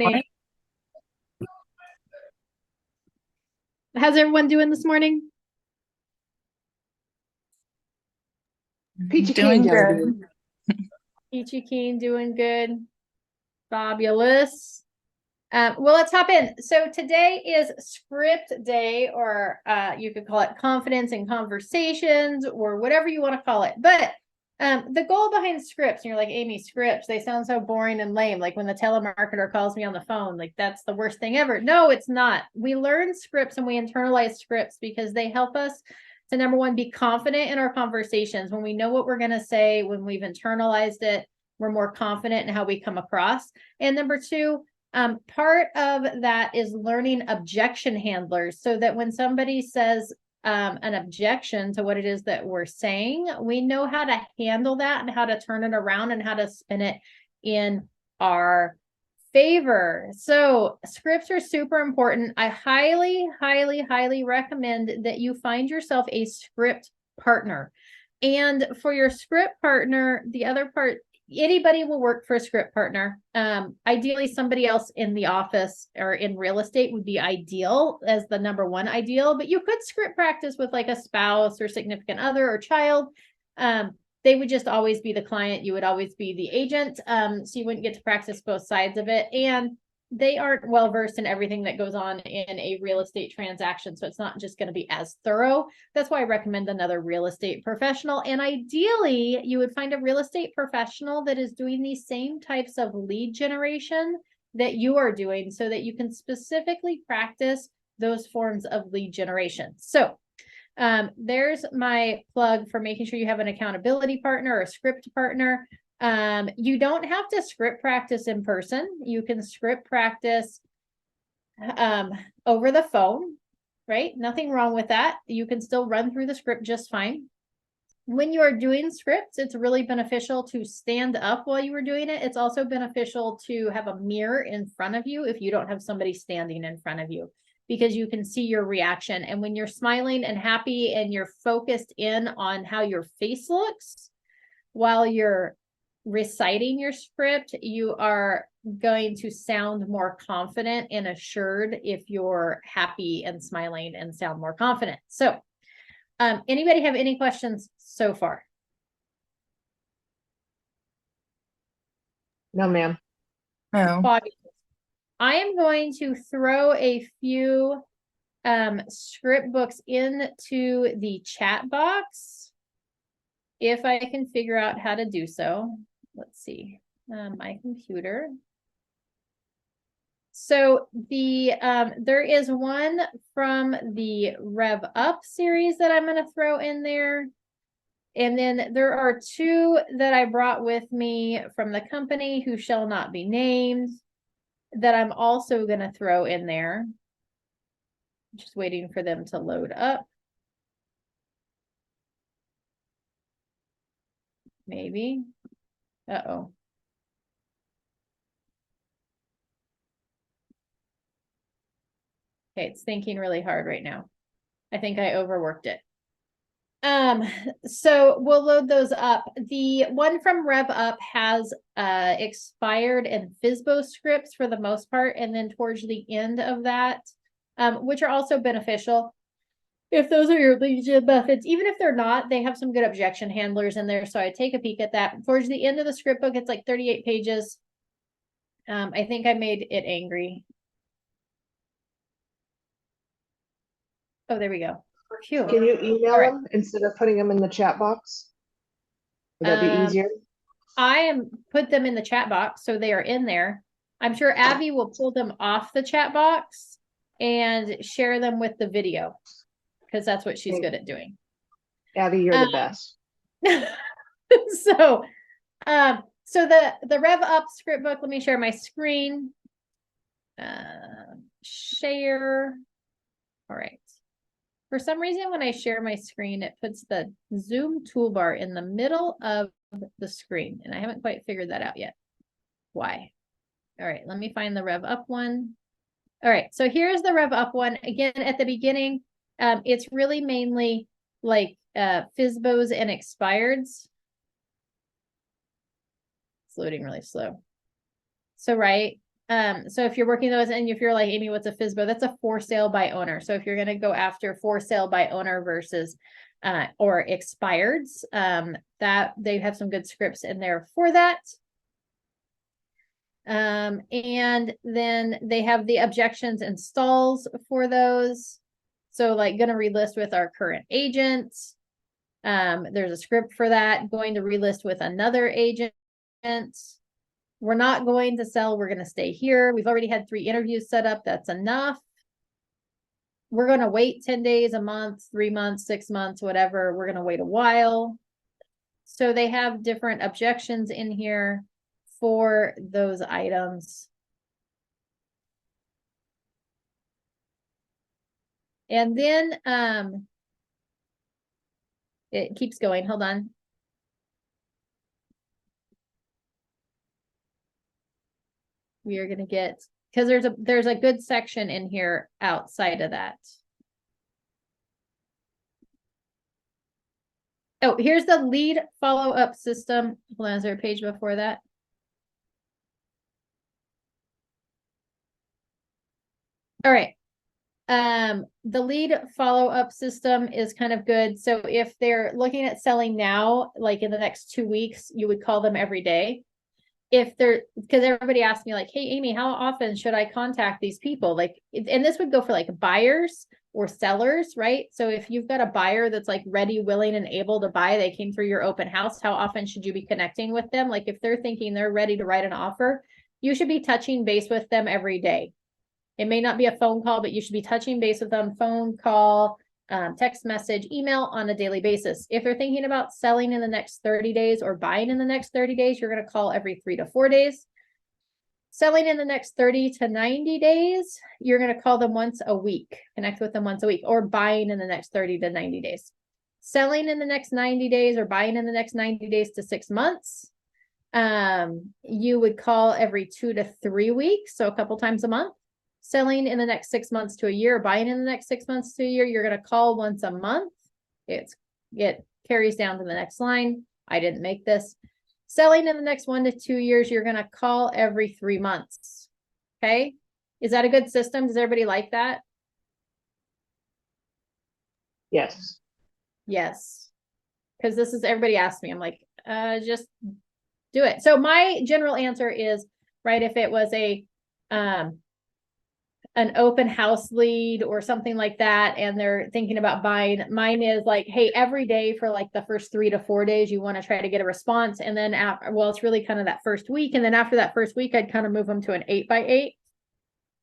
morning. How's everyone doing this morning? Peachy Doing Keen, good. Peachy Keen doing good. Fabulous. Well, let's hop in. So today is script day, or you could call it confidence in conversations, or whatever you want to call it. But the goal behind scripts, and you're like, Amy, scripts, they sound so boring and lame. Like when the telemarketer calls me on the phone, like that's the worst thing ever. No, it's not. We learn scripts and we internalize scripts because they help us to, number one, be confident in our conversations. When we know what we're going to say, when we've internalized it, we're more confident in how we come across. And number two, part of that is learning objection handlers, so that when somebody says an objection to what it is that we're saying, we know how to handle that and how to turn it around and how to spin it in our favor. So scripts are super important. I highly, highly, highly recommend that you find yourself a script partner. And for your script partner, the other part, anybody will work for a script partner. Ideally, somebody else in the office or in real estate would be ideal as the number one ideal, but you could script practice with like a spouse or significant other or child. They would just always be the client. You would always be the agent. So you wouldn't get to practice both sides of it. And they aren't well versed in everything that goes on in a real estate transaction. So it's not just going to be as thorough. That's why I recommend another real estate professional. And ideally, you would find a real estate professional that is doing these same types of lead generation that you are doing, so that you can specifically practice those forms of lead generation. So there's my plug for making sure you have an accountability partner or a script partner. You don't have to script practice in person. You can script practice over the phone, right? Nothing wrong with that. You can still run through the script just fine. When you are doing scripts, it's really beneficial to stand up while you are doing it. It's also beneficial to have a mirror in front of you if you don't have somebody standing in front of you, because you can see your reaction. And when you're smiling and happy and you're focused in on how your face looks while you're reciting your script, you are going to sound more confident and assured if you're happy and smiling and sound more confident. So, anybody have any questions so far? No, ma'am. No. I am going to throw a few script books into the chat box if I can figure out how to do so. Let's see, my computer. So there is one from the Rev Up series that I'm going to throw in there. And then there are two that I brought with me from the company who shall not be named that I'm also going to throw in there. Just waiting for them to load up. Maybe. Uh-oh. Okay, it's thinking really hard right now. I think I overworked it. So we'll load those up. The one from Rev Up has expired and FSBO scripts for the most part, and then towards the end of that, which are also beneficial. If those are your lead gen methods, even if they're not, they have some good objection handlers in there. So I take a peek at that. Towards the end of the script book, it's like 38 pages. I think I made it angry. Oh, there we go. Phew. Can you email All right. them instead of putting them in the chat box? Would that be easier? I am put them in the chat box, so they are in there. I'm sure Abby will pull them off the chat box and share them with the video, because that's what she's good at doing. Abby, you're the best. So the Rev Up script book, let me share my screen. Share. All right. For some reason, when I share my screen, it puts the Zoom toolbar in the middle of the screen, and I haven't quite figured that out yet. Why? All right, let me find the Rev Up one. All right, so here's the Rev Up one. Again, at the beginning, it's really mainly like FSBOs and expireds. It's loading really slow. So, right, So if you're working those and if you're like, Amy, what's a FSBO? That's a for sale by owner. So if you're going to go after for sale by owner versus or expireds, that they have some good scripts in there for that. And then they have the objections and stalls for those. So like going to relist with our current agents. There's a script for that. Going to relist with another agent. We're not going to sell. We're going to stay here. We've already had 3 interviews set up. That's enough. We're going to wait 10 days, a month, 3 months, 6 months, whatever. We're going to wait a while. So they have different objections in here for those items. And then it keeps going. Hold on. We are going to get, because there's a good section in here outside of that. Oh, here's the lead follow-up system. Hold on, is there a page before that? All right. The lead follow-up system is kind of good. So if they're looking at selling now, like in the next 2 weeks, you would call them every day. If they're, because everybody asked me like, hey, Amy, how often should I contact these people? Like, and this would go for like buyers or sellers, right? So if you've got a buyer that's like ready, willing, and able to buy, they came through your open house, how often should you be connecting with them? Like if they're thinking they're ready to write an offer, you should be touching base with them every day. It may not be a phone call, but you should be touching base with them, phone call, text message, email on a daily basis. If they're thinking about selling in the next 30 days or buying in the next 30 days, you're going to call every 3 to 4 days. Selling in the next 30 to 90 days, you're going to call them once a week, connect with them once a week, or buying in the next 30 to 90 days. Selling in the next 90 days or buying in the next 90 days to 6 months, you would call every 2 to 3 weeks, so a couple times a month. Selling in the next 6 months to a year, buying in the next 6 months to a year, you're going to call once a month. It carries down to the next line. I didn't make this. Selling in the next 1 to 2 years, you're going to call every 3 months. Okay. Is that a good system? Does everybody like that? Yes. Yes. Because this is, everybody asked me, I'm like, just do it. So my general answer is, right, if it was an open house lead or something like that, and they're thinking about buying, mine is like, hey, every day for like the first 3 to 4 days, you want to try to get a response. And then after, well, it's really kind of that first week. And then after that first week, I'd kind of move them to an 8x8,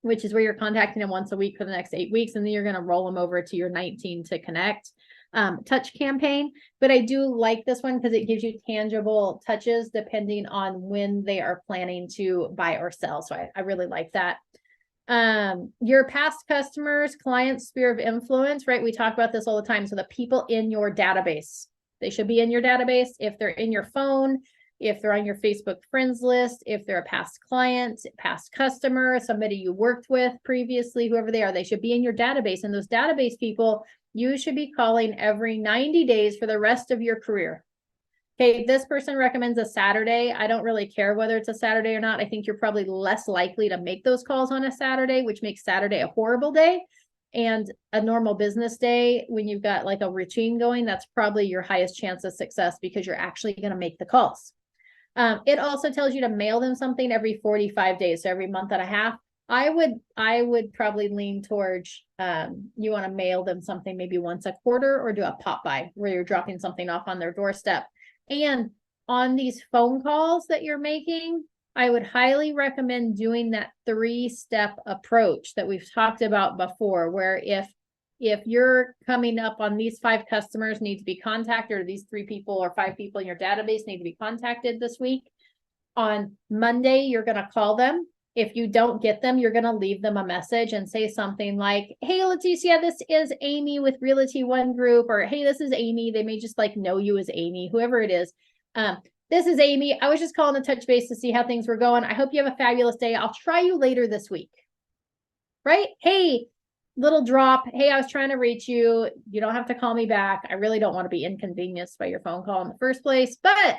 which is where you're contacting them once a week for the next 8 weeks. And then you're going to roll them over to your 19 to connect touch campaign. But I do like this one because it gives you tangible touches depending on when they are planning to buy or sell. So I really like that. Your past customers, clients, sphere of influence, right? We talk about this all the time. So the people in your database, they should be in your database. If they're in your phone, if they're on your Facebook friends list, if they're a past client, past customer, somebody you worked with previously, whoever they are, they should be in your database. And those database people, you should be calling every 90 days for the rest of your career. Okay, this person recommends a Saturday. I don't really care whether it's a Saturday or not. I think you're probably less likely to make those calls on a Saturday, which makes Saturday a horrible day. And a normal business day, when you've got like a routine going, that's probably your highest chance of success because you're actually going to make the calls. It also tells you to mail them something every 45 days, so every month and a half. I would probably lean towards you want to mail them something maybe once a quarter, or do a pop by where you're dropping something off on their doorstep. And on these phone calls that you're making, I would highly recommend doing that 3-step approach that we've talked about before, where if you're coming up on these 5 customers need to be contacted, or these 3 people or 5 people in your database need to be contacted this week, on Monday, you're going to call them. If you don't get them, you're going to leave them a message and say something like, hey, Leticia, this is Amy with Realty One Group, or hey, this is Amy. They may just like know you as Amy, whoever it is. This is Amy. I was just calling to touch base to see how things were going. I hope you have a fabulous day. I'll try you later this week. Right? Hey, little drop. Hey, I was trying to reach you. You don't have to call me back. I really don't want to be inconvenienced by your phone call in the first place, but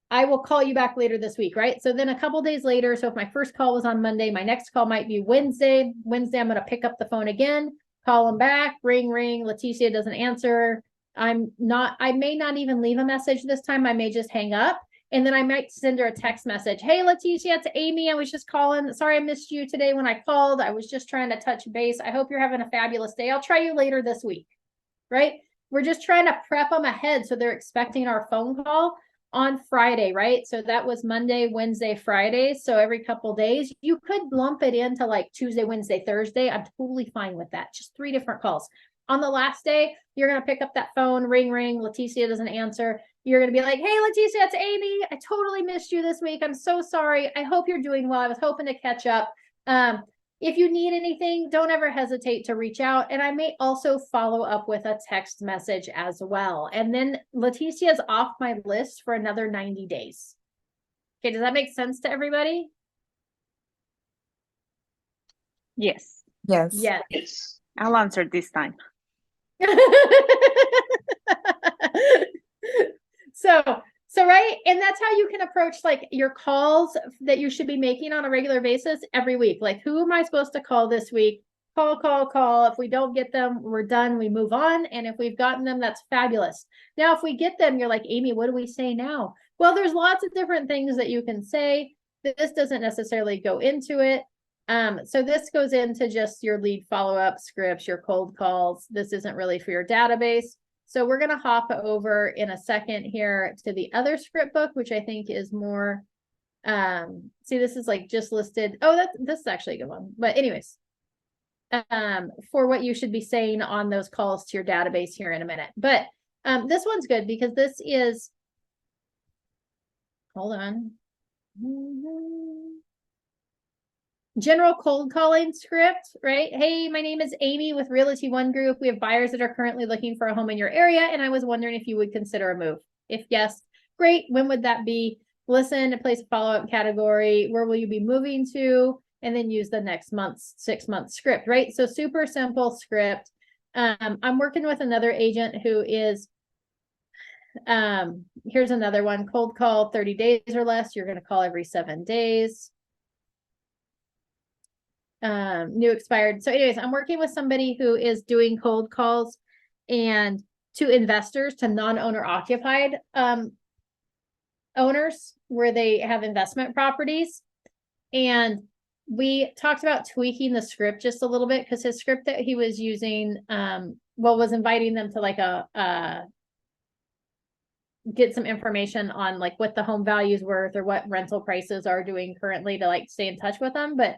I will call you back later this week, right? So then a couple days later, so if my first call was on Monday, my next call might be Wednesday. Wednesday, I'm going to pick up the phone again, call them back, ring, ring. Leticia doesn't answer. I may not even leave a message this time. I may just hang up. And then I might send her a text message. Hey, Leticia, it's Amy. I was just calling. Sorry, I missed you today when I called. I was just trying to touch base. I hope you're having a fabulous day. I'll try you later this week, right? We're just trying to prep them ahead. So they're expecting our phone call on Friday, right? So that was Monday, Wednesday, Friday. So every couple days, you could lump it into like Tuesday, Wednesday, Thursday. I'm totally fine with that. Just 3 different calls. On the last day, you're going to pick up that phone, ring, ring. Leticia doesn't answer. You're going to be like, hey, Leticia, it's Amy. I totally missed you this week. I'm so sorry. I hope you're doing well. I was hoping to catch up. If you need anything, don't ever hesitate to reach out. And I may also follow up with a text message as well. And then Leticia is off my list for another 90 days. Okay, does that make sense to everybody? Yes, Yes. Yes. Yes. I'll answer this time. So right, and that's how you can approach like your calls that you should be making on a regular basis every week. Like, who am I supposed to call this week? Call. If we don't get them, we're done. We move on. And if we've gotten them, that's fabulous. Now, if we get them, you're like, Amy, what do we say now? Well, there's lots of different things that you can say. This doesn't necessarily go into it. So this goes into just your lead follow-up scripts, your cold calls. This isn't really for your database. So we're going to hop over in a second here to the other script book, which I think is more, see, this is like just listed. Oh, this is actually a good one. But anyways, for what you should be saying on those calls to your database here in a minute. But this one's good because this is, hold on. General cold calling script, right? Hey, my name is Amy with Realty One Group. We have buyers that are currently looking for a home in your area, and I was wondering if you would consider a move. If yes, great. When would that be? Listen, place a follow-up category. Where will you be moving to? And then use the next month's 6-month script, right? So super simple script. I'm working with another agent who is, here's another one, cold call 30 days or less. You're going to call every 7 days. New expired. So anyways, I'm working with somebody who is doing cold calls and to investors, to non-owner occupied owners where they have investment properties. And we talked about tweaking the script just a little bit because his script that he was using, was inviting them to like get some information on like what the home value is worth or what rental prices are doing currently to like stay in touch with them. But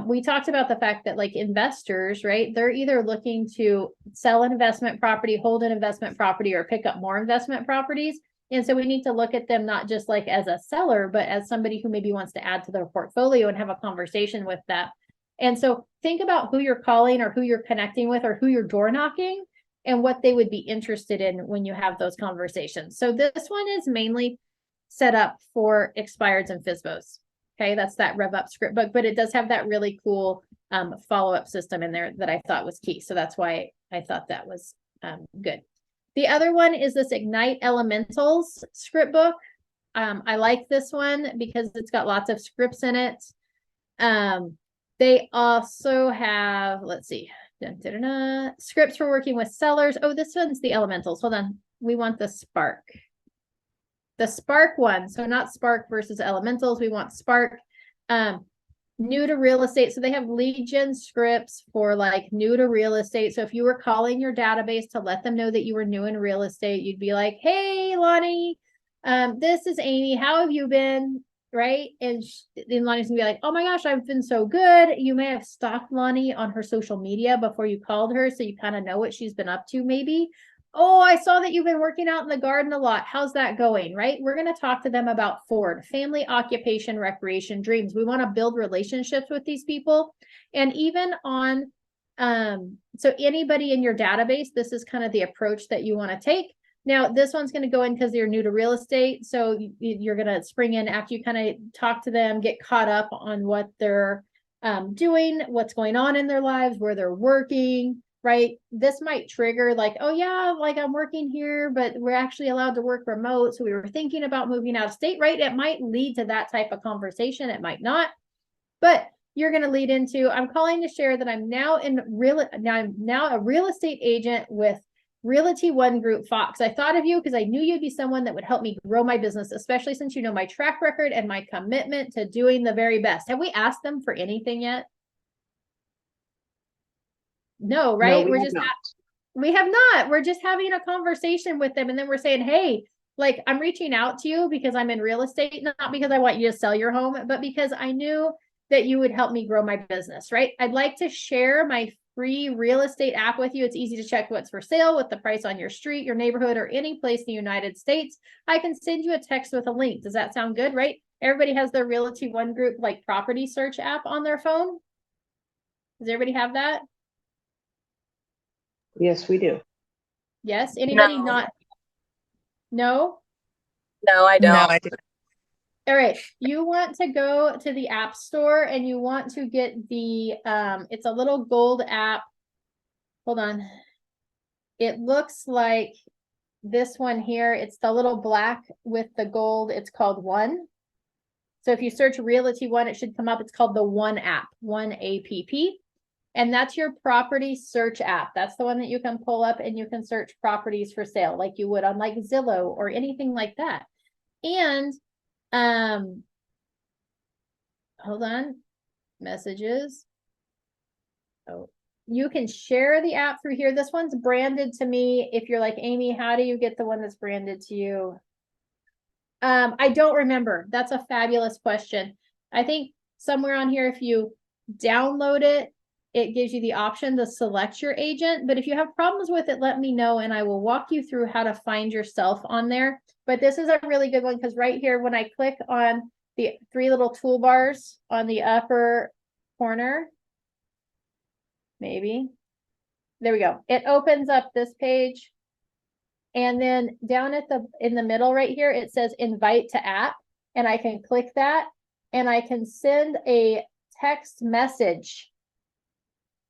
we talked about the fact that like investors, right? They're either looking to sell an investment property, hold an investment property, or pick up more investment properties. And so we need to look at them not just like as a seller, but as somebody who maybe wants to add to their portfolio and have a conversation with that. And so think about who you're calling or who you're connecting with or who you're door knocking and what they would be interested in when you have those conversations. So this one is mainly set up for expireds and FSBOs. Okay, that's that rev up script book, but it does have that really cool follow-up system in there that I thought was key. So that's why I thought that was good. The other one is this Ignite Elementals script book. I like this one because it's got lots of scripts in it. They also have, let's see, scripts for working with sellers. Oh, this one's the Elementals. Hold on. We want the Spark. The Spark one. So not Spark versus Elementals. We want Spark. New to real estate. So they have lead gen scripts for like new to real estate. So if you were calling your database to let them know that you were new in real estate, you'd be like, hey, Lonnie, this is Amy. How have you been? Right. And then Lonnie's gonna be like, oh my gosh, I've been so good. You may have stalked Lonnie on her social media before you called her. So you kind of know what she's been up to maybe. Oh, I saw that you've been working out in the garden a lot. How's that going? Right? We're going to talk to them about Ford, family, occupation, recreation, dreams. We want to build relationships with these people. And even on, so anybody in your database, this is kind of the approach that you want to take. Now, this one's going to go in because you're new to real estate. So you're going to spring in after you kind of talk to them, get caught up on what they're doing, what's going on in their lives, where they're working, right? This might trigger like, oh yeah, like I'm working here, but we're actually allowed to work remote. So we were thinking about moving out of state, right? It might lead to that type of conversation. It might not, but you're going to lead into, I'm calling to share that I'm now a real estate agent with Realty One Group Fox. I thought of you because I knew you'd be someone that would help me grow my business, especially since you know my track record and my commitment to doing the very best. Have we asked them for anything yet? No, right? we We're have just not. we have not. We're just having a conversation with them. And then we're saying, hey, like I'm reaching out to you because I'm in real estate, not because I want you to sell your home, but because I knew that you would help me grow my business, right? I'd like to share my free real estate app with you. It's easy to check what's for sale, what the price on your street, your neighborhood, or any place in the United States. I can send you a text with a link. Does that sound good, right? Everybody has their Realty One Group like property search app on their phone. Does everybody have that? Yes, we do. Yes. Anybody No. not? No? No, I don't. No, I didn't. All right. You want to go to the app store and you want to get the, it's a little gold app. Hold on. It looks like this one here. It's the little black with the gold. It's called One. So if you search Realty One, it should come up. It's called the One app, One app. And that's your property search app. That's the one that you can pull up and you can search properties for sale like you would on like Zillow or anything like that. And hold on, messages. Oh, you can share the app through here. This one's branded to me. If you're like, Amy, how do you get the one that's branded to you? I don't remember. That's a fabulous question. I think somewhere on here, if you download it, it gives you the option to select your agent. But if you have problems with it, let me know and I will walk you through how to find yourself on there. But this is a really good one because right here, when I click on the three little toolbars on the upper corner, maybe, there we go. It opens up this page. And then down at in the middle right here, it says invite to app. And I can click that and I can send a text message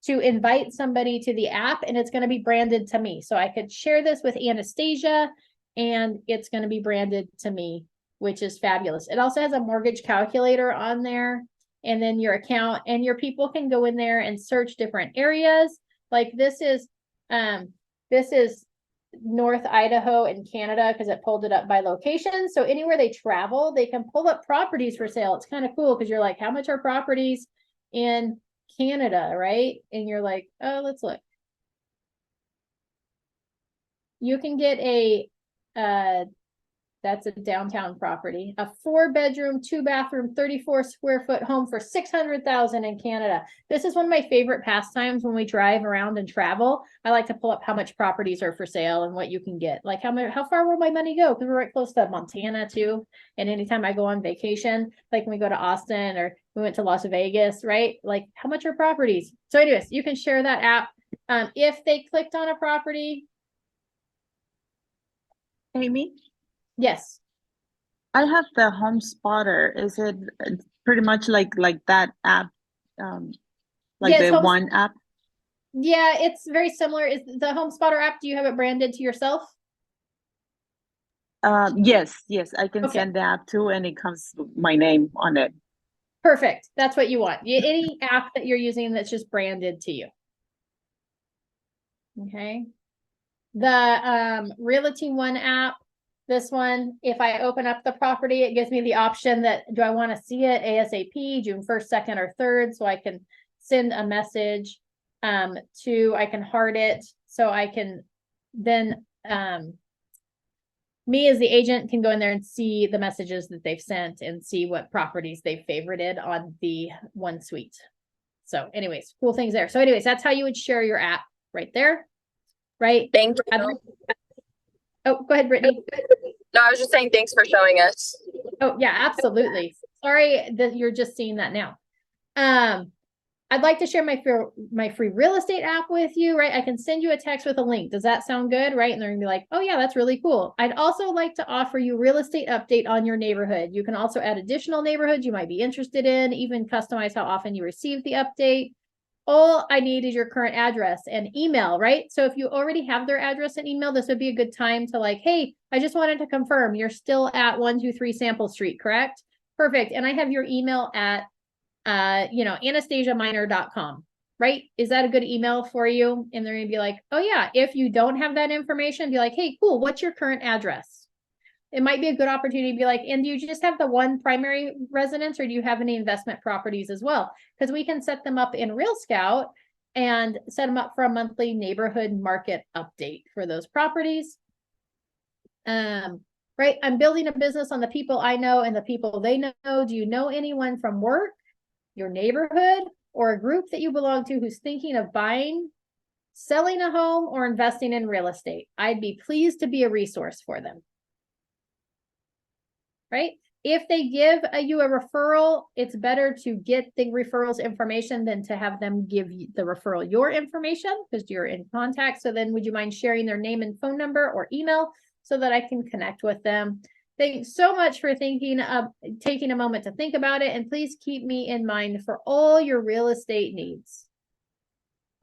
to invite somebody to the app, and it's going to be branded to me. So I could share this with Anastasia and it's going to be branded to me, which is fabulous. It also has a mortgage calculator on there and then your account, and your people can go in there and search different areas. Like this is North Idaho in Canada because it pulled it up by location. So anywhere they travel, they can pull up properties for sale. It's kind of cool because you're like, how much are properties in Canada, right? And you're like, oh, let's look. You can get a that's a downtown property, a 4-bedroom, 2-bathroom, 34-square-foot home for $600,000 in Canada. This is one of my favorite pastimes when we drive around and travel. I like to pull up how much properties are for sale and what you can get. Like how far will my money go? Because we're right close to Montana too. And anytime I go on vacation, like when we go to Austin or we went to Las Vegas, right? Like how much are properties? So anyways, you can share that app. If they clicked on a property. Amy, Yes. I have the Home Spotter. Is it pretty much like that app, like Yes, the One app? Yeah, it's very similar. Is the Home Spotter app, do you have it branded to yourself? Yes, I can Okay. send the app too, and it comes with my name on it. Perfect. That's what you want. Any app that you're using that's just branded to you. Okay. The Realty One app, this one, if I open up the property, it gives me the option that do I want to see it ASAP, June 1st, 2nd, or 3rd, so I can send a message I can heart it, so I can then me as the agent can go in there and see the messages that they've sent and see what properties they've favorited on the One suite. So anyways, cool things there. So anyways, that's how you would share your app right there. Right? Thank you. Oh, go ahead, Brittany. No, I was just saying thanks for showing us. Oh, yeah, absolutely. Sorry that you're just seeing that now. I'd like to share my free real estate app with you, right? I can send you a text with a link. Does that sound good, right? And they're gonna be like, oh yeah, that's really cool. I'd also like to offer you real estate update on your neighborhood. You can also add additional neighborhoods you might be interested in, even customize how often you receive the update. all I need is your current address and email, right? So if you already have their address and email, this would be a good time to like, hey, I just wanted to confirm you're still at 123 Sample Street, correct? Perfect. And I have your email at, anastasiaminor.com, right? Is that a good email for you? And they're going to be like, oh yeah, if you don't have that information, be like, hey, cool. What's your current address? It might be a good opportunity to be like, and do you just have the one primary residence or do you have any investment properties as well? Because we can set them up in Real Scout and set them up for a monthly neighborhood market update for those properties. Right. I'm building a business on the people I know and the people they know. Do you know anyone from work, your neighborhood, or a group that you belong to who's thinking of buying, selling a home, or investing in real estate? I'd be pleased to be a resource for them. Right? If they give you a referral, it's better to get the referral's information than to have them give you the referral your information because you're in contact. So then would you mind sharing their name and phone number or email so that I can connect with them? Thanks so much for taking a moment to think about it. And please keep me in mind for all your real estate needs.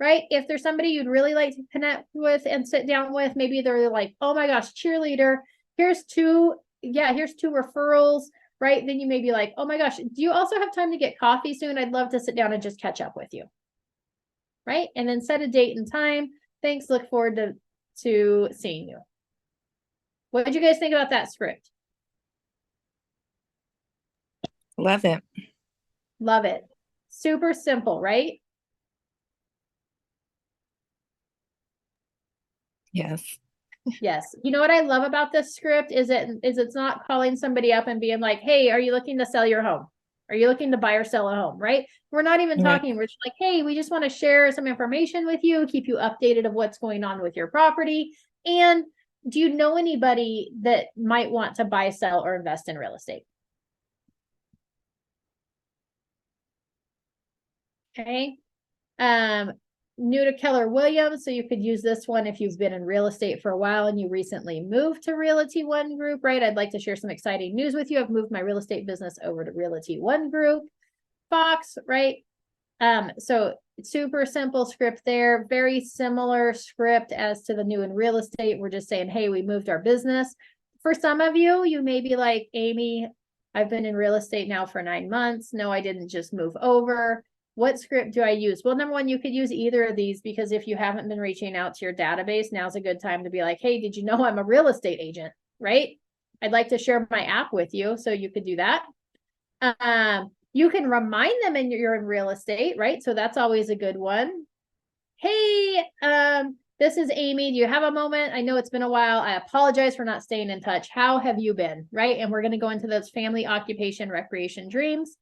Right? If there's somebody you'd really like to connect with and sit down with, maybe they're like, oh my gosh, cheerleader, here's two referrals, right? Then you may be like, oh my gosh, do you also have time to get coffee soon? I'd love to sit down and just catch up with you. Right? And then set a date and time. Thanks. Look forward to seeing you. What did you guys think about that script? Love it. Love it. Super simple, right? Yes. Yes. You know what I love about this script is it's not calling somebody up and being like, hey, are you looking to sell your home? Are you looking to buy or sell a home? Right? We're not even Right. talking. We're just like, hey, we just want to share some information with you, keep you updated of what's going on with your property. And do you know anybody that might want to buy, sell, or invest in real estate? Okay. New to Keller Williams, so you could use this one if you've been in real estate for a while and you recently moved to Realty One Group, right? I'd like to share some exciting news with you. I've moved my real estate business over to Realty One Group. Fox, right? So super simple script there, very similar script as to the new in real estate. We're just saying, hey, we moved our business. For some of you, you may be like, Amy, I've been in real estate now for 9 months. No, I didn't just move over. What script do I use? Well, number one, you could use either of these because if you haven't been reaching out to your database, now's a good time to be like, hey, did you know I'm a real estate agent, right? I'd like to share my app with you. So you could do that. You can remind them you're in real estate, right? So that's always a good one. Hey, this is Amy. Do you have a moment? I know it's been a while. I apologize for not staying in touch. How have you been? Right? And we're going to go into those family, occupation, recreation dreams.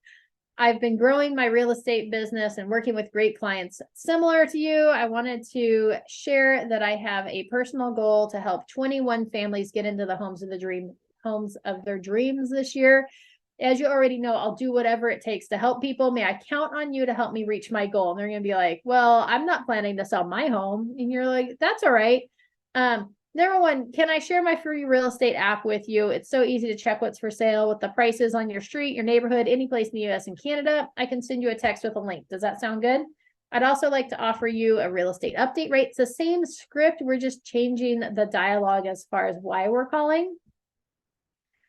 I've been growing my real estate business and working with great clients similar to you. I wanted to share that I have a personal goal to help 21 families get into the homes of their dreams this year. As you already know, I'll do whatever it takes to help people. May I count on you to help me reach my goal? And they're going to be like, well, I'm not planning to sell my home. And you're like, that's all right. Number one, can I share my free real estate app with you? It's so easy to check what's for sale with the prices on your street, your neighborhood, any place in the US and Canada. I can send you a text with a link. Does that sound good? I'd also like to offer you a real estate update, right? It's the same script. We're just changing the dialogue as far as why we're calling,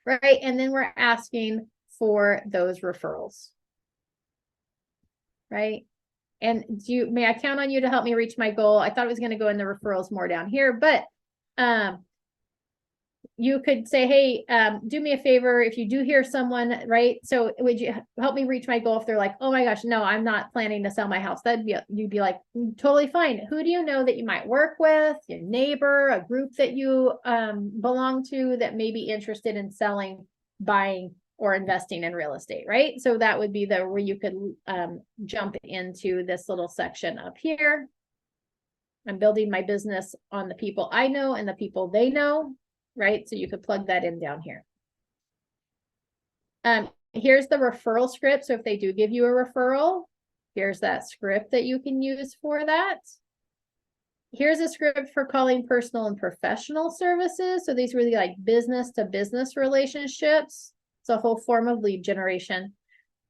right? And then we're asking for those referrals, right? And may I count on you to help me reach my goal? I thought it was going to go in the referrals more down here, but you could say, hey, do me a favor if you do hear someone, right? So would you help me reach my goal? If they're like, oh my gosh, no, I'm not planning to sell my house. You'd be like, totally fine. Who do you know that you might work with, your neighbor, a group that you belong to that may be interested in selling, buying, or investing in real estate, right? So that would be where you could jump into this little section up here. I'm building my business on the people I know and the people they know, right? So you could plug that in down here. Here's the referral script. So if they do give you a referral, here's that script that you can use for that. Here's a script for calling personal and professional services. So these really like business to business relationships. It's a whole form of lead generation.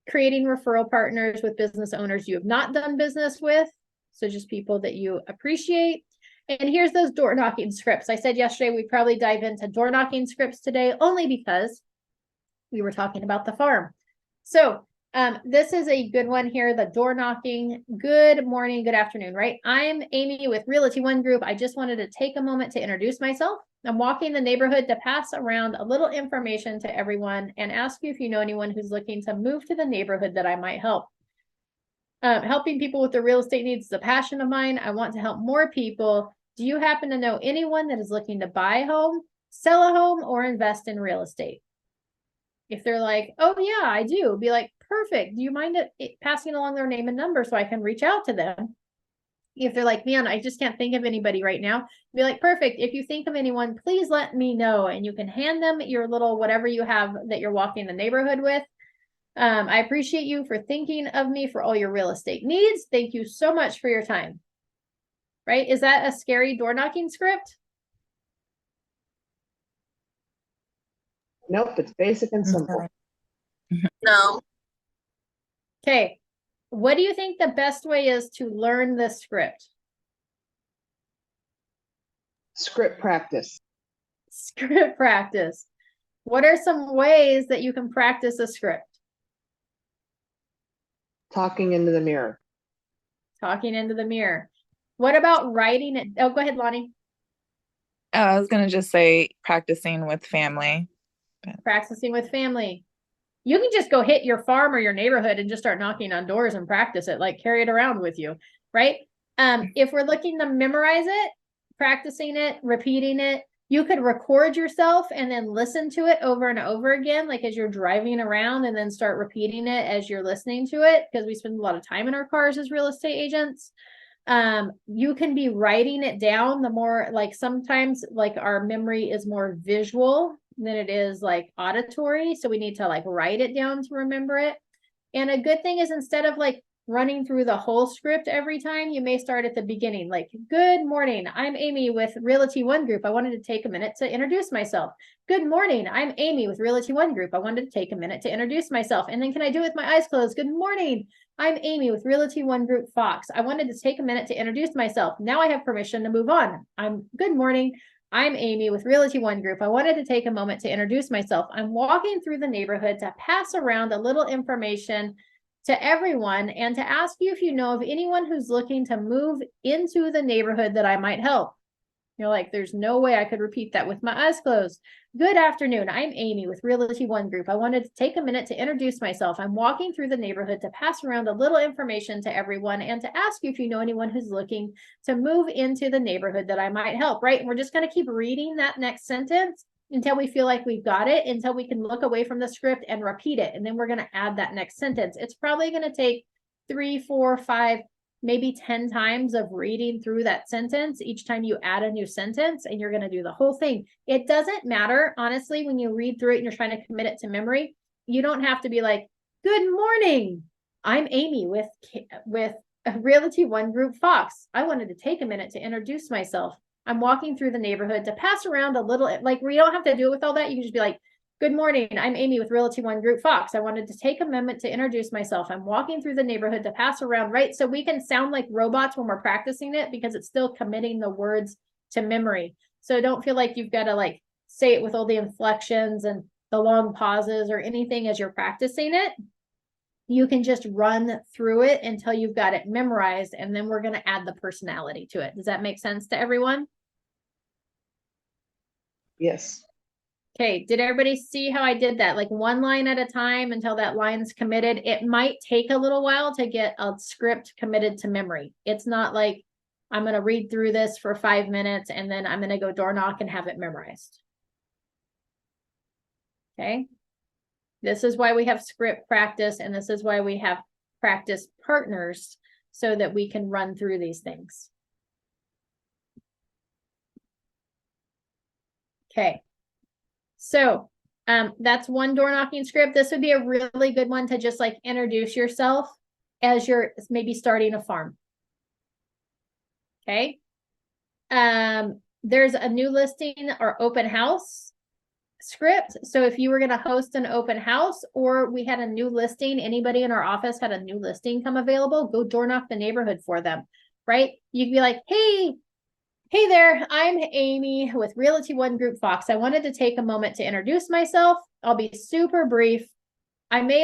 creating referral partners with business owners you have not done business with. So just people that you appreciate. And here's those door knocking scripts. I said yesterday, we'd probably dive into door knocking scripts today, only because we were talking about the farm. So this is a good one here, the door knocking. Good morning, good afternoon, right? I'm Amy with Realty One Group. I just wanted to take a moment to introduce myself. I'm walking the neighborhood to pass around a little information to everyone and ask you if you know anyone who's looking to move to the neighborhood that I might help. Helping people with their real estate needs is a passion of mine. I want to help more people. Do you happen to know anyone that is looking to buy a home, sell a home, or invest in real estate? If they're like, oh yeah, I do, be like, perfect. Do you mind passing along their name and number so I can reach out to them? If they're like, man, I just can't think of anybody right now, be like, perfect. If you think of anyone, please let me know. And you can hand them your little whatever you have that you're walking the neighborhood with. I appreciate you for thinking of me for all your real estate needs. Thank you so much for your time. Right? Is that a scary door knocking script? Nope, it's basic and simple. No. Okay. What do you think the best way is to learn this script? Script practice. Script practice. What are some ways that you can practice a script? Talking into the mirror. Talking into the mirror. What about writing it? Oh, go ahead, Lonnie. I was gonna just say practicing with family. Practicing with family. You can just go hit your farm or your neighborhood and just start knocking on doors and practice it, like carry it around with you, right? If we're looking to memorize it, practicing it, repeating it, you could record yourself and then listen to it over and over again, like as you're driving around, and then start repeating it as you're listening to it, because we spend a lot of time in our cars as real estate agents. You can be writing it down. The more, like, sometimes like our memory is more visual than it is like auditory, so we need to like write it down to remember it. And a good thing is, instead of like running through the whole script every time, you may start at the beginning, like, good morning, I'm Amy with Realty One Group. I wanted to take a minute to introduce myself. Good morning, I'm Amy with Realty One Group. I wanted to take a minute to introduce myself. And then, can I do it with my eyes closed? Good morning, I'm Amy with Realty One Group Fox. I wanted to take a minute to introduce myself. Now I have permission to move on. Good morning, I'm Amy with Realty One Group. I wanted to take a moment to introduce myself. I'm walking through the neighborhood to pass around a little information to everyone and to ask you if you know of anyone who's looking to move into the neighborhood that I might help. You're like, there's no way I could repeat that with my eyes closed. Good afternoon. I'm Amy with Realty One Group. I wanted to take a minute to introduce myself. I'm walking through the neighborhood to pass around a little information to everyone and to ask you if you know anyone who's looking to move into the neighborhood that I might help, right? And we're just going to keep reading that next sentence until we feel like we've got it, until we can look away from the script and repeat it. And then we're going to add that next sentence. It's probably going to take 3, 4, 5, maybe 10 times of reading through that sentence each time you add a new sentence, and you're going to do the whole thing. It doesn't matter, honestly, when you read through it and you're trying to commit it to memory. You don't have to be like, good morning, I'm Amy with Realty One Group Fox. I wanted to take a minute to introduce myself. I'm walking through the neighborhood to pass around a little, like, we don't have to do it with all that. You can just be like, good morning, I'm Amy with Realty One Group Fox. I wanted to take a moment to introduce myself. I'm walking through the neighborhood to pass around, right? So we can sound like robots when we're practicing it, because it's still committing the words to memory. So don't feel like you've got to like say it with all the inflections and the long pauses or anything as you're practicing it. You can just run through it until you've got it memorized, and then we're going to add the personality to it. Does that make sense to everyone? Yes. Okay, did everybody see how I did that? Like one line at a time until that line's committed. It might take a little while to get a script committed to memory. It's not like I'm going to read through this for 5 minutes and then I'm going to go door knock and have it memorized. Okay. This is why we have script practice, and this is why we have practice partners, so that we can run through these things. Okay. So that's one door knocking script. This would be a really good one to just like introduce yourself as you're maybe starting a farm. Okay. There's a new listing or open house script. So if you were going to host an open house or we had a new listing, anybody in our office had a new listing come available, go door knock the neighborhood for them, right? You could be like, hey there, I'm Amy with Realty One Group Fox. I wanted to take a moment to introduce myself. I'll be super brief. You may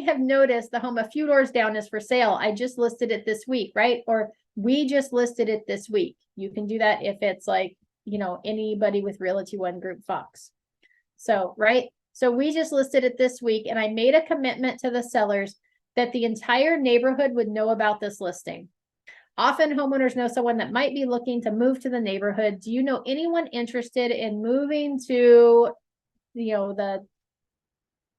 have noticed the home a few doors down is for sale. I just listed it this week, right? Or we just listed it this week. You can do that if it's like, anybody with Realty One Group Fox. So, right? So we just listed it this week and I made a commitment to the sellers that the entire neighborhood would know about this listing. Often homeowners know someone that might be looking to move to the neighborhood. Do you know anyone interested in moving to, the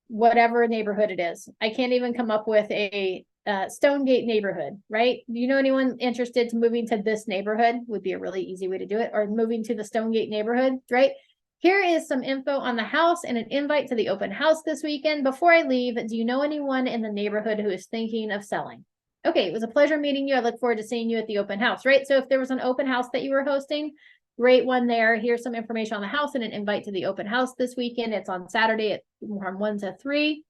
whatever neighborhood it is? I can't even come up with a Stonegate neighborhood, right? Do you know anyone interested to moving to this neighborhood? Would be a really easy way to do it, or moving to the Stonegate neighborhood, right? Here is some info on the house and an invite to the open house this weekend. Before I leave, do you know anyone in the neighborhood who is thinking of selling? Okay, it was a pleasure meeting you. I look forward to seeing you at the open house, right? So if there was an open house that you were hosting, great one there. Here's some information on the house and an invite to the open house this weekend. It's on Saturday from 1 to 3.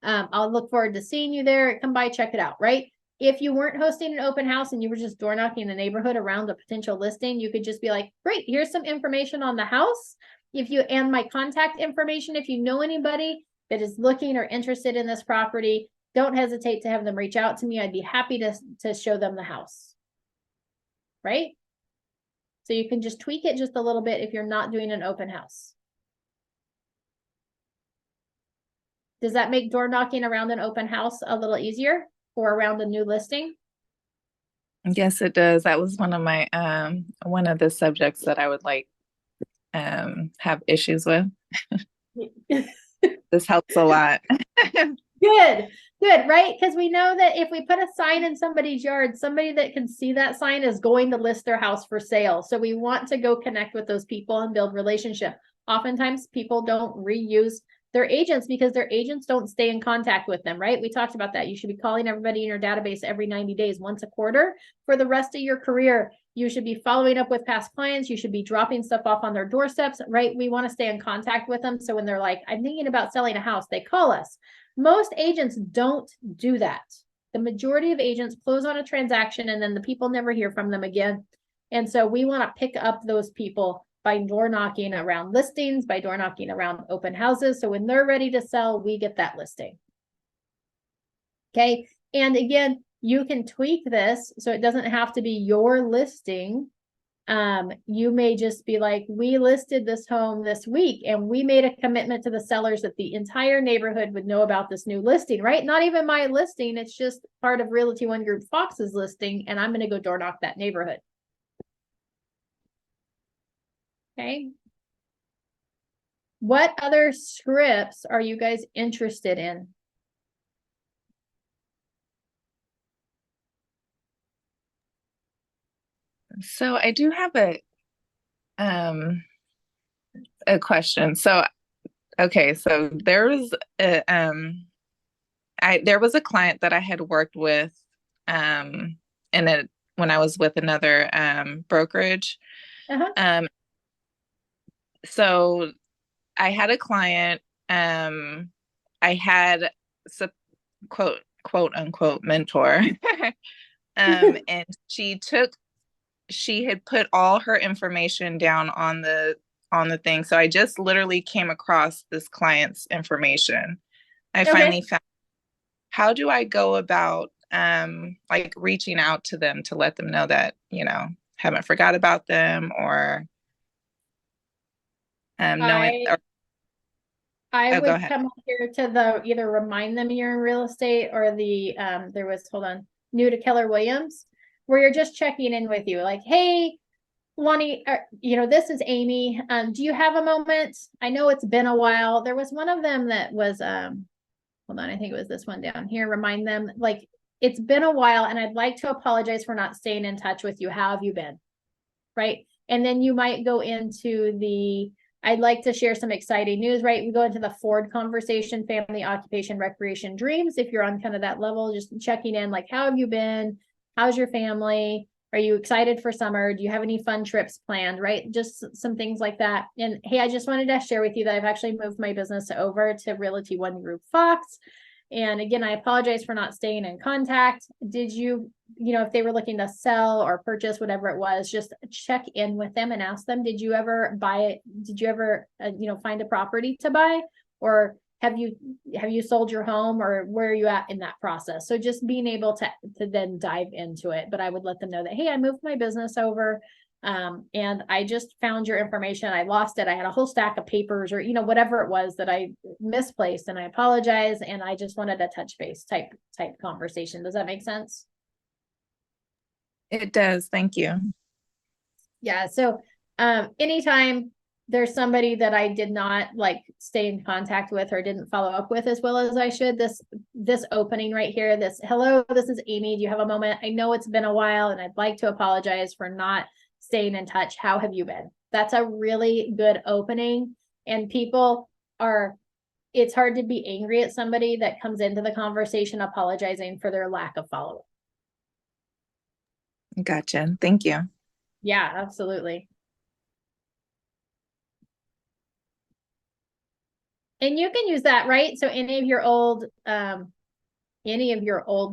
I'll look forward to seeing you there. Come by, check it out, right? If you weren't hosting an open house and you were just door knocking the neighborhood around a potential listing, you could just be like, great, here's some information on the house. And my contact information, if you know anybody that is looking or interested in this property, don't hesitate to have them reach out to me. I'd be happy to show them the house, right? So you can just tweak it just a little bit if you're not doing an open house. Does that make door knocking around an open house a little easier or around a new listing? Yes, it does. That was one of my one of the subjects that I would like have issues with. This helps a lot. Good, right? Because we know that if we put a sign in somebody's yard, somebody that can see that sign is going to list their house for sale. So we want to go connect with those people and build relationship. Oftentimes people don't reuse their agents because their agents don't stay in contact with them, right? We talked about that. You should be calling everybody in your database every 90 days, once a quarter for the rest of your career. You should be following up with past clients. You should be dropping stuff off on their doorsteps, right? We want to stay in contact with them. So when they're like, I'm thinking about selling a house, they call us. Most agents don't do that. The majority of agents close on a transaction and then the people never hear from them again. And so we want to pick up those people by door knocking around listings, by door knocking around open houses. So when they're ready to sell, we get that listing. Okay. And again, you can tweak this so it doesn't have to be your listing. You may just be like, we listed this home this week and we made a commitment to the sellers that the entire neighborhood would know about this new listing, right? Not even my listing. It's just part of Realty One Group Fox's listing. And I'm going to go door knock that neighborhood. Okay. What other scripts are you guys interested in? So I do have a question. So okay, so there was there was a client that I had worked with when I was with another brokerage. So I had a client, I had quote unquote mentor. And she had put all her information down on the thing. So I just literally came across this client's information. I finally found, how do I go about like reaching out to them to let them know that, haven't forgot about them or knowing I would go ahead. come up here to either remind them you're in real estate or there was, new to Keller Williams, where you're just checking in with you like, hey, Lonnie, this is Amy. Do you have a moment? I know it's been a while. There was one of them that was, hold on, I think it was this one down here. Remind them, like, it's been a while and I'd like to apologize for not staying in touch with you. How have you been? Right. And then you might go into I'd like to share some exciting news, right? We go into the Ford conversation, family, occupation, recreation, dreams. If you're on kind of that level, just checking in, like, how have you been? How's your family? Are you excited for summer? Do you have any fun trips planned? Right? Just some things like that. And hey, I just wanted to share with you that I've actually moved my business over to Realty One Group Fox. And again, I apologize for not staying in contact. Did you, if they were looking to sell or purchase, whatever it was, just check in with them and ask them, did you ever buy it? Did you ever, find a property to buy? Or have you sold your home, or where are you at in that process? So just being able to then dive into it. But I would let them know that, hey, I moved my business over. And I just found your information. I lost it. I had a whole stack of papers, or, whatever it was that I misplaced, and I apologize. And I just wanted a touch base type conversation. Does that make sense? It does. Thank you. Yeah. So, anytime there's somebody that I did not stay in contact with or didn't follow up with as well as I should, this opening right here, hello, this is Amy. Do you have a moment? I know it's been a while, and I'd like to apologize for not staying in touch. How have you been? That's a really good opening. And it's hard to be angry at somebody that comes into the conversation apologizing for their lack of follow-up. Gotcha. Thank you. Yeah, absolutely. And you can use that, right? So any of your old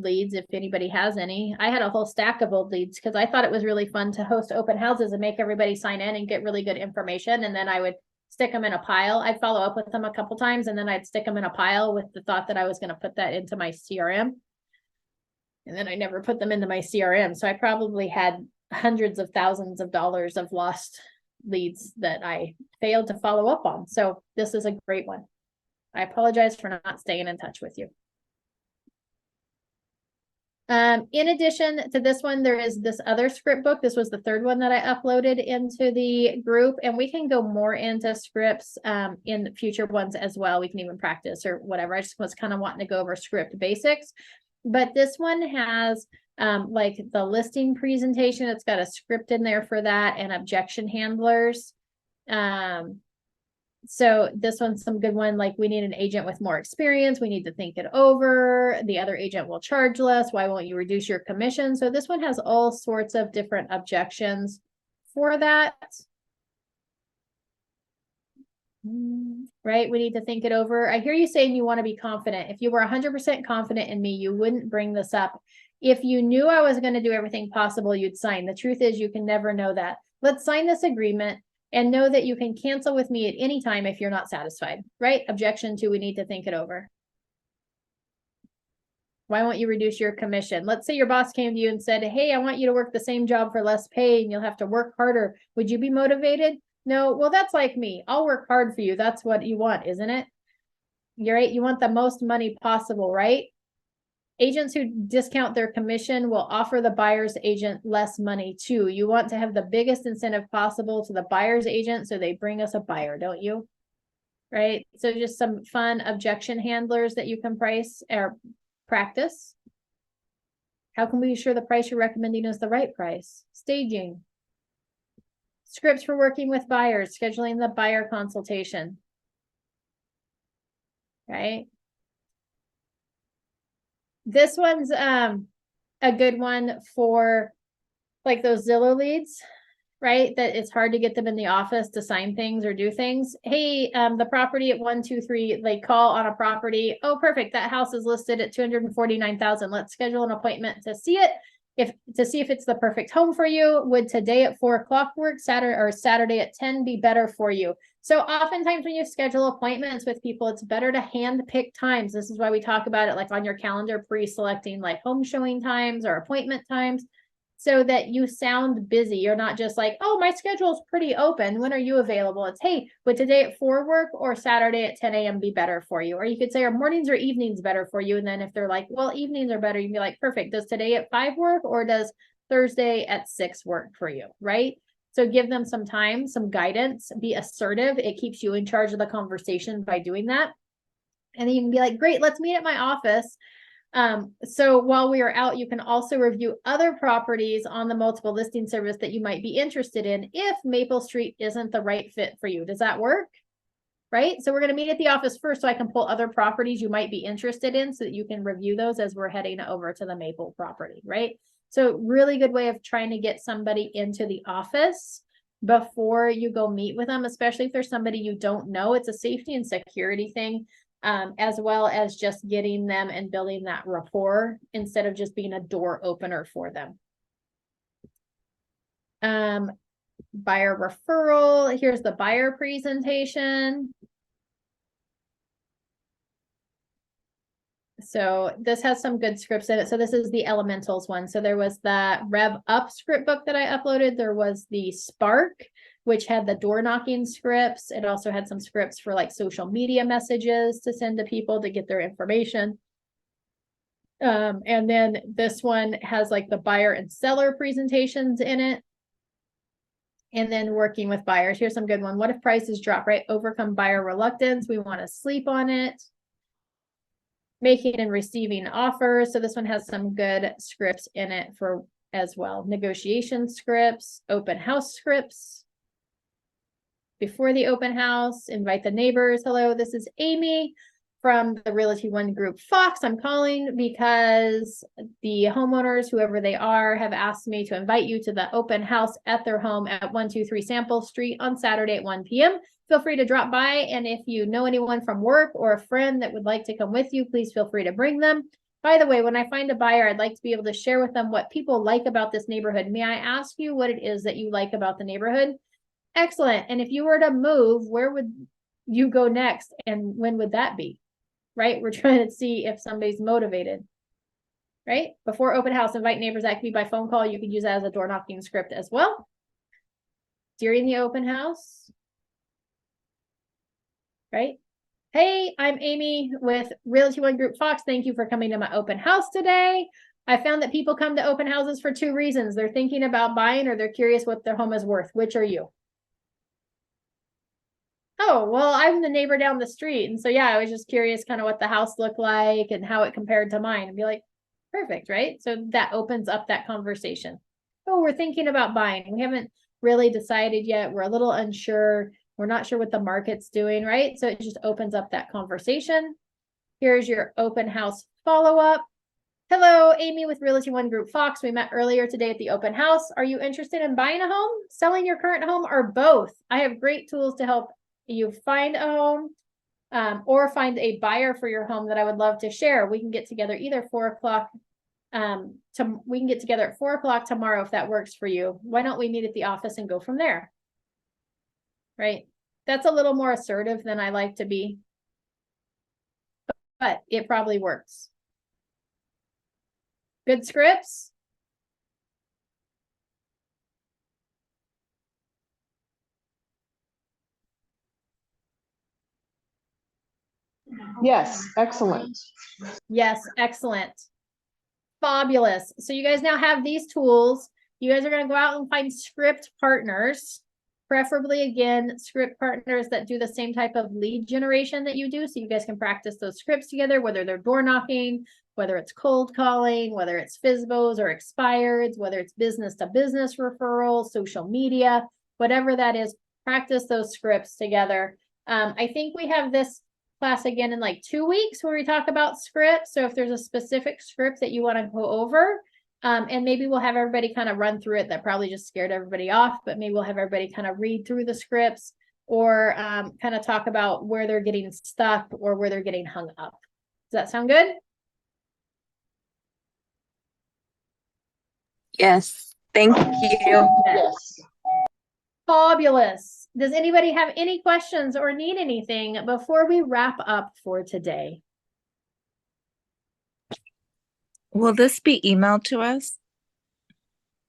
leads, if anybody has any. I had a whole stack of old leads because I thought it was really fun to host open houses and make everybody sign in and get really good information. And then I would stick them in a pile. I'd follow up with them a couple times, and then I'd stick them in a pile with the thought that I was going to put that into my CRM. And then I never put them into my CRM. So I probably had hundreds of thousands of dollars of lost leads that I failed to follow up on. So this is a great one. I apologize for not staying in touch with you. In addition to this one, there is this other script book. This was the third one that I uploaded into the group, and we can go more into scripts in future ones as well. We can even practice or whatever. I just was kind of wanting to go over script basics, but this one has the listing presentation. It's got a script in there for that, and objection handlers. So this one's some good one. We need an agent with more experience. We need to think it over. The other agent will charge less. Why won't you reduce your commission? So this one has all sorts of different objections for that. Right? We need to think it over. I hear you saying you want to be confident. If you were 100% confident in me, you wouldn't bring this up. If you knew I was going to do everything possible, you'd sign. The truth is, you can never know that. Let's sign this agreement and know that you can cancel with me at any time if you're not satisfied, right? Objection 2, we need to think it over. Why won't you reduce your commission? Let's say your boss came to you and said, hey, I want you to work the same job for less pay and you'll have to work harder. Would you be motivated? No, well, that's like me. I'll work hard for you. That's what you want, isn't it? You're right. You want the most money possible, right? Agents who discount their commission will offer the buyer's agent less money too. You want to have the biggest incentive possible to the buyer's agent so they bring us a buyer, don't you? Right? So just some fun objection handlers that you can price or practice. How can we be sure the price you're recommending is the right price? Staging. Scripts for working with buyers, scheduling the buyer consultation. Right? This one's a good one for those Zillow leads, right? That it's hard to get them in the office to sign things or do things. Hey, the property at 123, they call on a property. Oh, perfect. That house is listed at 249,000. Let's schedule an appointment to see it. To see if it's the perfect home for you. Would today at 4 o'clock work? Saturday at 10 be better for you? So oftentimes when you schedule appointments with people, it's better to hand pick times. This is why we talk about it on your calendar, pre-selecting home showing times or appointment times, so that you sound busy. You're not just oh, my schedule is pretty open. When are you available? It's, hey, would today at 4 work or Saturday at 10 a.m. be better for you? Or you could say, are mornings or evenings better for you? And then if they're well, evenings are better, you can be perfect. Does today at 5 work or does Thursday at 6 work for you? Right? So give them some time, some guidance, be assertive. It keeps you in charge of the conversation by doing that. And then you can be great, let's meet at my office. So while we are out, you can also review other properties on the multiple listing service that you might be interested in if Maple Street isn't the right fit for you. Does that work? Right? So we're going to meet at the office first so I can pull other properties you might be interested in so that you can review those as we're heading over to the Maple property, right? So really good way of trying to get somebody into the office before you go meet with them, especially if there's somebody you don't know. It's a safety and security thing, as well as just getting them and building that rapport instead of just being a door opener for them. Buyer referral. Here's the buyer presentation. So this has some good scripts in it. So this is the Elementals one. So there was the Rev Up script book that I uploaded. There was the Spark, which had the door knocking scripts. It also had some scripts for like social media messages to send to people to get their information. And then this one has like the buyer and seller presentations in it. And then working with buyers. Here's some good one. What if prices drop, right? Overcome buyer reluctance. We want to sleep on it. Making and receiving offers. So this one has some good scripts in it for as well. Negotiation scripts, open house scripts. Before the open house, invite the neighbors. Hello, this is Amy from the Realty One Group Fox. I'm calling because the homeowners, whoever they are, have asked me to invite you to the open house at their home at 123 Sample Street on Saturday at 1 p.m. Feel free to drop by. And if you know anyone from work or a friend that would like to come with you, please feel free to bring them. By the way, when I find a buyer, I'd like to be able to share with them what people like about this neighborhood. May I ask you what it is that you like about the neighborhood? Excellent. And if you were to move, where would you go next? And when would that be? Right? We're trying to see if somebody's motivated. Right? Before open house, invite neighbors. That could be by phone call. You could use that as a door knocking script as well. During the open house. Right? Hey, I'm Amy with Realty One Group Fox. Thank you for coming to my open house today. I found that people come to open houses for two reasons. They're thinking about buying or they're curious what their home is worth. Which are you? Oh, well, I'm the neighbor down the street. And so, yeah, I was just curious kind of what the house looked like and how it compared to mine and be like, perfect, right? So that opens up that conversation. Oh, we're thinking about buying. We haven't really decided yet. We're a little unsure. We're not sure what the market's doing, right? So it just opens up that conversation. Here's your open house follow-up. Hello, Amy with Realty One Group Fox. We met earlier today at the open house. Are you interested in buying a home, selling your current home, or both? I have great tools to help you find a home or find a buyer for your home that I would love to share. We can get together either 4 o'clock. We can get together at 4 o'clock tomorrow if that works for you. Why don't we meet at the office and go from there? Right? That's a little more assertive than I like to be, but it probably works. Good scripts. Yes, excellent. Yes, excellent. Fabulous. So you guys now have these tools. You guys are going to go out and find script partners, preferably again, script partners that do the same type of lead generation that you do. So you guys can practice those scripts together, whether they're door knocking, whether it's cold calling, whether it's FSBOs or expireds, whether it's business to business referrals, social media, whatever that is, practice those scripts together. I think we have this class again in like 2 weeks where we talk about scripts. So if there's a specific script that you want to go over, and maybe we'll have everybody kind of run through it. That probably just scared everybody off, but maybe we'll have everybody kind of read through the scripts or kind of talk about where they're getting stuck or where they're getting hung up. Does that sound good? Yes. Thank you. Yes. Fabulous. Does anybody have any questions or need anything before we wrap up for today? Will this be emailed to us?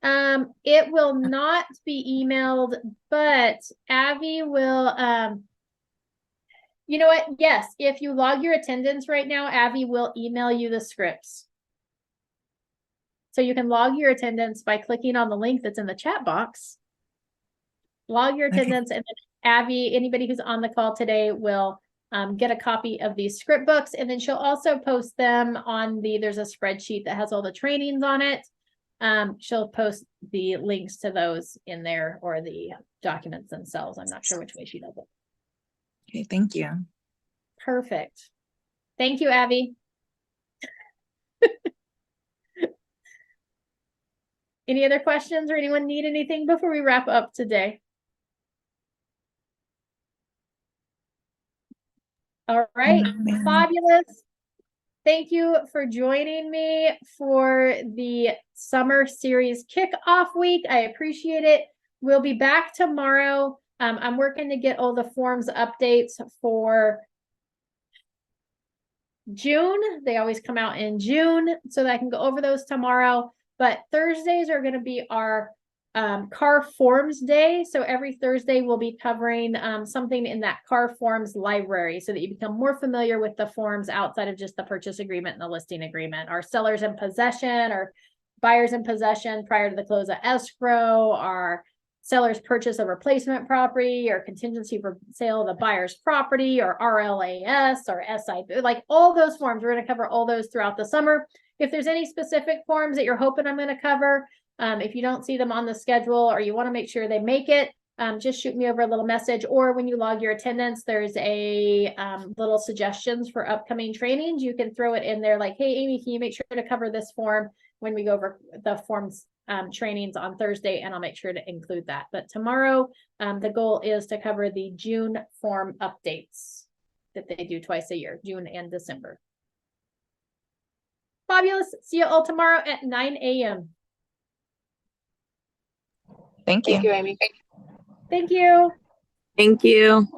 It will not be emailed, but Abby will, you know what? Yes, if you log your attendance right now, Abby will email you the scripts. So you can log your attendance by clicking on the link that's in the chat box. Log your attendance, and then Abby, anybody who's on the call today will get a copy of these script books, and then she'll also post them on there's a spreadsheet that has all the trainings on it. She'll post the links to those in there or the documents themselves. I'm not sure which way she does it. Okay, thank you. Perfect. Thank you, Abby. Any other questions or anyone need anything before we wrap up today? All right, fabulous. Thank you for joining me for the summer series kickoff week. I appreciate it. We'll be back tomorrow. I'm working to get all the forms updates for June. They always come out in June, so that I can go over those tomorrow. But Thursdays are going to be our car forms day. So every Thursday we'll be covering something in that car forms library so that you become more familiar with the forms outside of just the purchase agreement and the listing agreement. Our sellers in possession or buyers in possession prior to the close of escrow, our seller's purchase of replacement property or contingency for sale of the buyer's property or RLAS or SI, like all those forms. We're going to cover all those throughout the summer. If there's any specific forms that you're hoping I'm going to cover, if you don't see them on the schedule or you want to make sure they make it, just shoot me over a little message, or when you log your attendance, there's a little suggestions for upcoming trainings. You can throw it in there like, hey, Amy, can you make sure to cover this form when we go over the forms trainings on Thursday, and I'll make sure to include that. But tomorrow, the goal is to cover the June form updates that they do twice a year, June and December. Fabulous. See you all tomorrow at 9 a.m. Thank you. Thank you, Amy. Thank you. Thank you.